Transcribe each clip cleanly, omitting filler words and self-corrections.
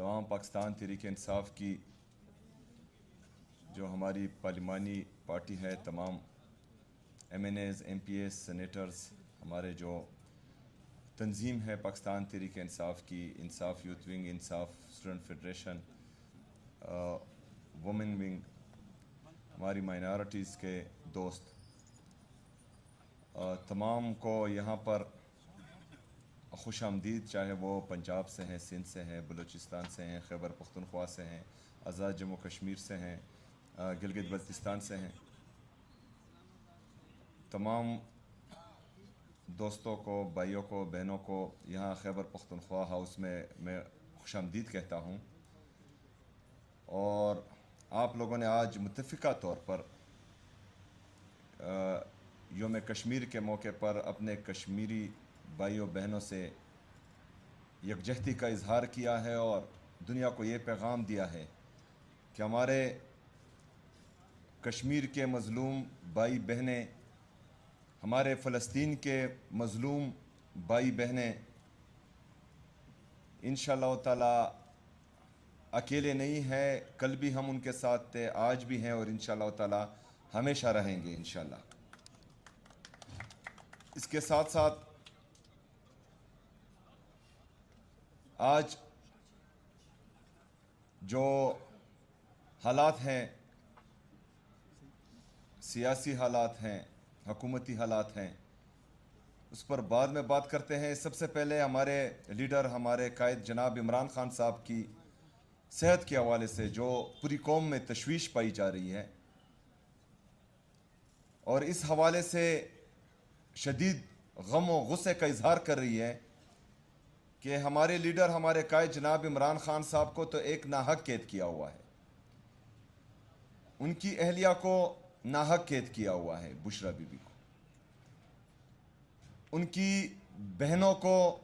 तमाम पाकिस्तान तहरीक इंसाफ की जो हमारी पार्लिमानी पार्टी है, तमाम MNAs, MPs, सेनेटर्स, हमारे जो तंजीम है पाकिस्तान तहरीक इंसाफ की, इंसाफ यूथ विंग, इंसाफ स्टूडेंट फेडरेशन, वुमेन विंग, हमारी माइनॉरिटीज़ के दोस्त, तमाम को यहाँ पर खुश आमदीद, चाहे वो पंजाब से हैं, सिंध से हैं, बलूचिस्तान से हैं, खैबर पख्तूनख्वा से हैं, आज़ाद जम्मू कश्मीर से हैं, गिलगित बल्तिस्तान से हैं। तमाम दोस्तों को, भाइयों को, बहनों को यहाँ खैबर पख्तूनख्वा हाउस में मैं खुश आमदीद कहता हूँ। और आप लोगों ने आज मुत्तफ़िका तौर पर योम कश्मीर के मौके पर अपने कश्मीरी भाइयों बहनों से यकजहती का इजहार किया है और दुनिया को ये पैगाम दिया है कि हमारे कश्मीर के मज़लूम भाई बहनें, हमारे फ़लस्तीन के मज़लूम भाई बहनें इंशाअल्लाह ताला अकेले नहीं हैं। कल भी हम उनके साथ थे, आज भी हैं और इंशाअल्लाह ताला हमेशा रहेंगे इंशाअल्लाह। इसके साथ साथ आज जो हालात हैं, सियासी हालात हैं, हुकूमती हालात हैं, उस पर बाद में बात करते हैं। सबसे पहले हमारे लीडर, हमारे कायद जनाब इमरान खान साहब की सेहत के हवाले से जो पूरी कौम में तशवीश पाई जा रही है और इस हवाले से शदीद गम और गुस्से का इजहार कर रही है कि हमारे लीडर, हमारे कायद जनाब इमरान खान साहब को तो एक नाहक कैद किया हुआ है, उनकी अहलिया को नाहक कैद किया हुआ है, बुशरा बीबी को, उनकी बहनों को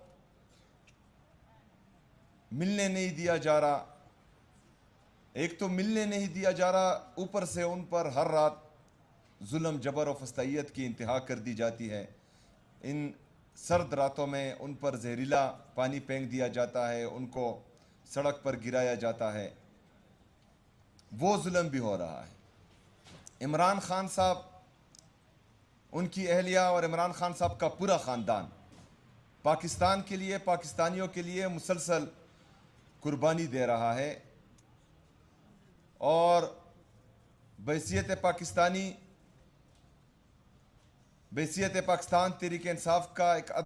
मिलने नहीं दिया जा रहा। एक तो मिलने नहीं दिया जा रहा, ऊपर से उन पर हर रात जुल्म, जबर और फस्तैयत की इंतहा कर दी जाती है। इन सर्द रातों में उन पर जहरीला पानी फेंक दिया जाता है, उनको सड़क पर गिराया जाता है, वो जुल्म भी हो रहा है। इमरान खान साहब, उनकी अहलिया और इमरान खान साहब का पूरा ख़ानदान पाकिस्तान के लिए, पाकिस्तानियों के लिए मुसलसल कुर्बानी दे रहा है और बहैसियत पाकिस्तान तहरीक इंसाफ का एक